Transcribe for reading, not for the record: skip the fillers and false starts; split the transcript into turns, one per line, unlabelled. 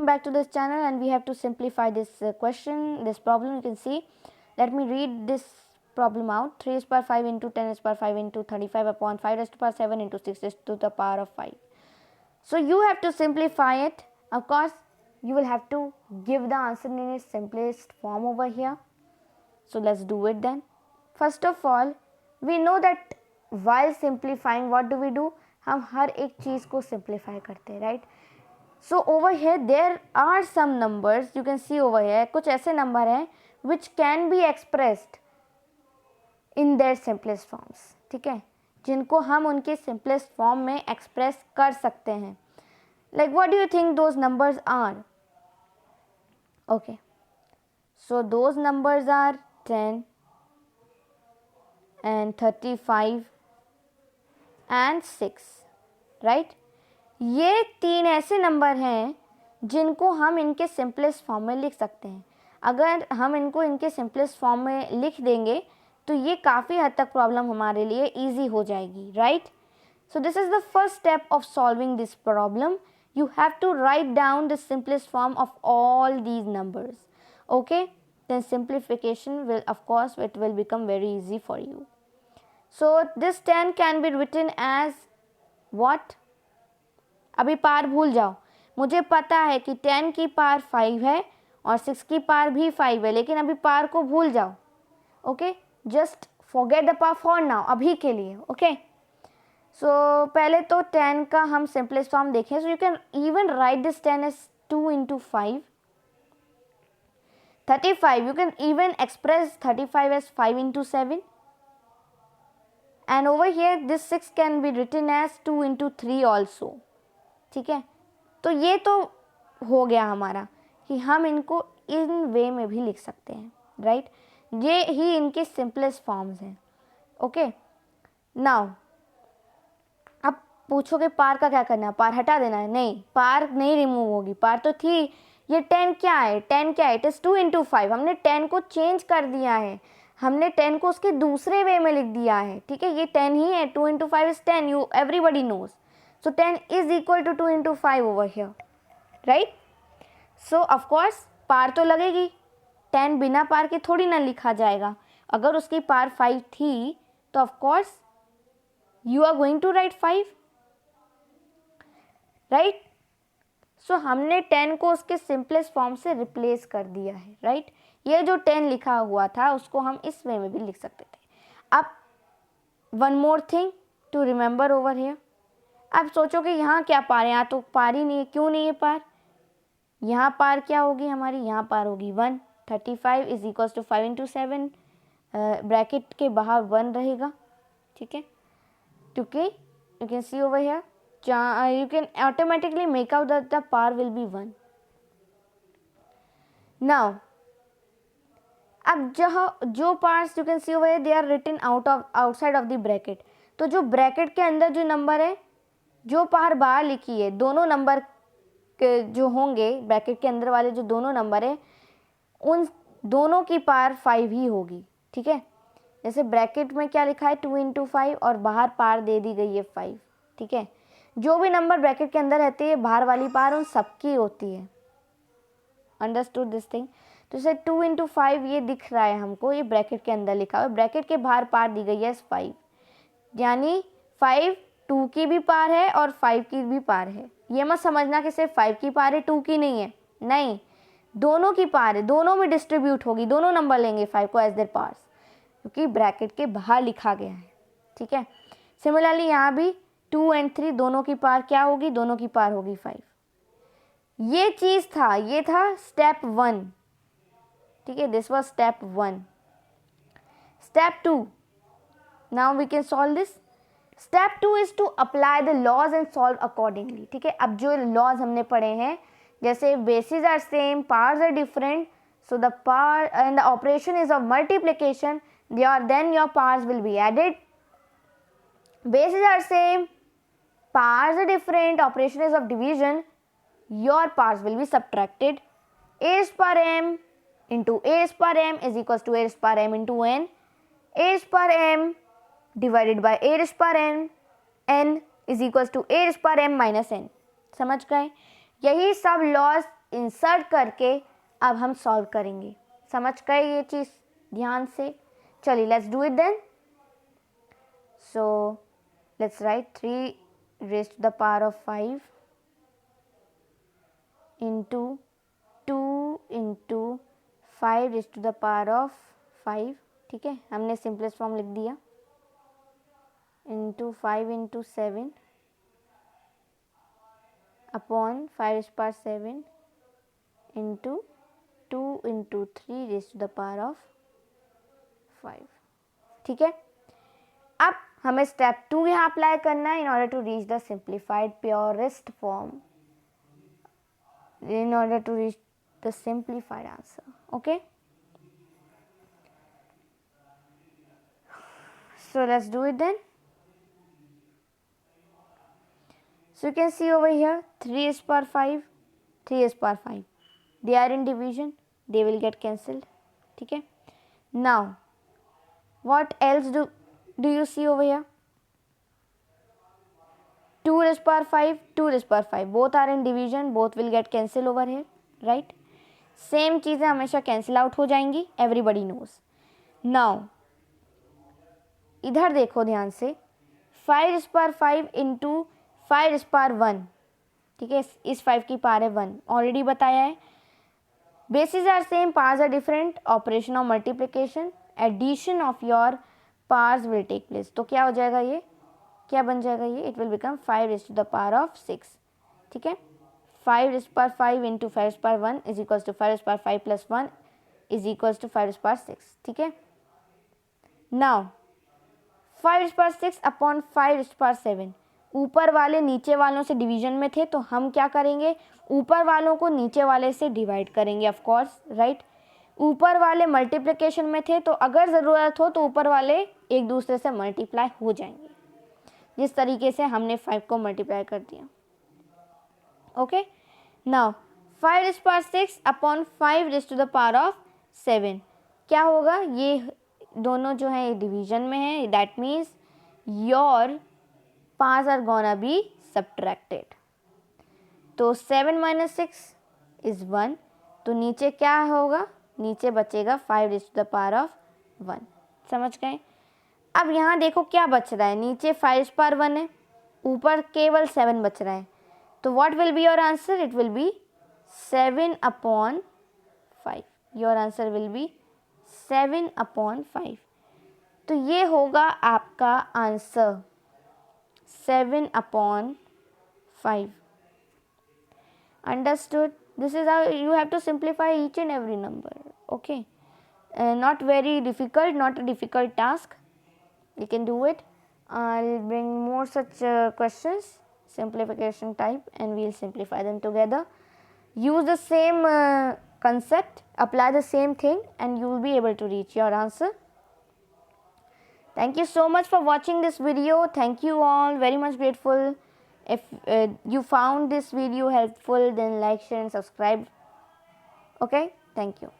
Back to this channel, and we have to simplify this this problem. You can see, let me read this problem out. 3 is power 5 into 10 is power 5 into 35 upon 5 raised to power 7 into 6 is to the power of 5. So you have to simplify it. Of course, you will have to give the answer in its simplest form over here. So let's do it then. First of all, we know that while simplifying, what do? हम हर एक चीज़ को simplify करते हैं, right? So over here there are some numbers, you can see over here, कुछ ऐसे number हैं which can be expressed in their simplest forms, ठीक है, जिनको हम उनके simplest form में express कर सकते हैं. Like what do you think those numbers are? Okay, so those numbers are 10 and 35 and 6, right? ये तीन ऐसे नंबर हैं जिनको हम इनके सिंपलेस्ट फॉर्म में लिख सकते हैं. अगर हम इनको इनके सिंपलेस्ट फॉर्म में लिख देंगे तो ये काफ़ी हद तक प्रॉब्लम हमारे लिए इजी हो जाएगी, right? So this is the first step of solving this problem. You have to write down the simplest form of all these numbers. Okay, then simplification will, of course, it will become very easy for you. So this 10 can be written as what? अभी पार भूल जाओ. मुझे पता है कि 10 की पार 5 है और 6 की पार भी 5 है, लेकिन अभी पार को भूल जाओ. Okay, just forget the power for now, अभी के लिए. ओके, सो पहले तो 10 का हम सिंपलेस्ट फॉर्म देखें. So you can even write this 10 as 2 into 5. 35, you can even express 35 as 5 into 7. And over here this 6 can be written as 2 into 3 also. ठीक है, तो ये तो हो गया हमारा कि हम इनको इन वे में भी लिख सकते हैं, राइट? ये ही इनके सिंपलेस्ट फॉर्म्स हैं. ओके, नाउ अब पूछोगे पार का क्या करना है? पार हटा देना है? नहीं, पार नहीं रिमूव होगी, पार तो थी. ये 10 क्या है? 10 क्या है? It is 2 into 5. हमने 10 को चेंज कर दिया है, हमने 10 को उसके दूसरे वे में लिख दिया है. ठीक है, ये 10 ही है. 2 into 5 is 10, you everybody knows. So 10 is equal to 2 into 5 over here, right? So of course पार तो लगेगी. 10 बिना पार के थोड़ी ना लिखा जाएगा. अगर उसकी पार 5 थी तो of course you are going to write 5, right? सो हमने 10 को उसके सिंपलेस्ट फॉर्म से रिप्लेस कर दिया है, राइट? ये जो 10 लिखा हुआ था उसको हम इस वे में भी लिख सकते थे. अब one more thing to remember over here. अब सोचो कि यहाँ क्या पार है? यहाँ तो पार ही नहीं है. क्यों नहीं है पार? यहाँ पार क्या होगी हमारी? यहाँ पार होगी 1. 35 is equals to 5 into 7. Bracket के बाहर 1 रहेगा, ठीक है, क्योंकि you can see over here, you can automatically make out that the power will be 1. Now अब जो parts you can see over here, they are written outside of the bracket. तो जो ब्रैकेट के अंदर जो नंबर है, जो पार बाहर लिखी है, दोनों नंबर जो होंगे ब्रैकेट के अंदर वाले जो दोनों नंबर है, उन दोनों की पार 5 ही होगी. ठीक है, जैसे ब्रैकेट में क्या लिखा है? 2 into 5 और बाहर पार दे दी गई है 5. ठीक है, जो भी नंबर ब्रैकेट के अंदर रहती है, बाहर वाली पार उन सबकी होती है. Understood this thing? तो जैसे 2 into 5 ये दिख रहा है हमको, ये ब्रैकेट के अंदर लिखा हुआ है. ब्रैकेट के बाहर पार दी गई है 5, यानी 5 2 की भी पार है और 5 की भी पार है. ये मत समझना कि सिर्फ 5 की पार है, 2 की नहीं है. नहीं, दोनों की पार है, दोनों में डिस्ट्रीब्यूट होगी. दोनों नंबर लेंगे 5 को एज देयर पार्स, क्योंकि ब्रैकेट के बाहर लिखा गया है. ठीक है, सिमिलरली यहाँ भी 2 and 3 दोनों की पार क्या होगी? दोनों की पार होगी 5. ये चीज़ था, ये था स्टेप 1. ठीक है, this was step 1. Step 2, now we can solve this. Step 2 is to apply the laws and solve accordingly. ठीक है, अब जो लॉज हमने पढ़े हैं, जैसे bases are same, powers are different, so the power and the operation is of multiplication, then your powers will be added. Bases are same, powers are different, operation is of division, your powers will be subtracted. A raised power m into a raised power m is equals to a raised power m into n. A raised power m divided by a raised power n is equals to a raised power m minus n. समझ गए? यही सब laws insert करके अब हम solve करेंगे। समझ गए ये चीज़ ध्यान से? चलिए let's do it then. So let's write 3 raised to the power of 5 into 2 into 5 raised to the power of 5, ठीक है, हमने सिंपलेस्ट फॉर्म लिख दिया, into 5 into 7 upon 5 raised to the power 7 into 2 into 3 raised to the power of 5, ठीक है। अब हमें step 2 यहाँ अप्लाई करना है in order to reach the simplified purest form, in order to reach the simplified answer. Okay, so let's do it then. So you can see over here 3 is power 5, 3 is power 5, they are in division, they will get cancelled, ठीक है। Now what else do you see over here? 2 raised power 5, 2 raised power 5, both are in division, both will get cancelled over here, right? Same चीज़ें हमेशा cancel out हो जाएंगी, everybody knows. Now इधर देखो ध्यान से, 5 raised power 5 into 5 raised power 1, ठीक है, इस 5 की पावर है 1, ऑलरेडी बताया है। Bases are same, powers are different, operation of multiplication, addition of your powers will take place. तो क्या हो जाएगा, ये क्या बन जाएगा, ये it will become 5 raised to the power of 6, ठीक है। 5 raised to the power 5 into 5 raised to the power 1 is equals to 5 raised to the power 5 plus 1 is equals to 5 raised to the power 6, ठीक है। Now 5 raised to the power 6 upon 5 raised to the power 7, ऊपर वाले नीचे वालों से division में थे, तो हम क्या करेंगे, ऊपर वालों को नीचे वाले से डिवाइड करेंगे, ऑफ कोर्स, राइट। ऊपर वाले मल्टीप्लिकेशन में थे, तो अगर ज़रूरत हो तो ऊपर वाले एक दूसरे से मल्टीप्लाई हो जाएंगे, जिस तरीके से हमने 5 को मल्टीप्लाई कर दिया। Okay, now 5 raised to the power 6 upon 5 raised to the power of 7, क्या होगा, ये दोनों जो है डिवीजन में है, that means your powers are gonna be subtracted. तो 7 minus 6 is 1, तो नीचे क्या होगा, नीचे बचेगा 5 raised to the power of 1, समझ गए। अब यहाँ देखो क्या बच रहा है, नीचे 5 raised to the power 1 है, ऊपर केवल 7 बच रहा है, तो what will be your answer, it will be 7 upon 5, your answer will be 7 upon 5, तो ये होगा आपका answer 7 upon 5। Understood? This is how you have to simplify each and every number. Okay, not very difficult, not a difficult task, you can do it. I'll bring more such questions, simplification type, and we'll simplify them together. Use the same concept, apply the same thing, and you will be able to reach your answer. Thank you so much for watching this video. Thank you all, very much grateful. If you found this video helpful, then like, share and subscribe. Okay, thank you.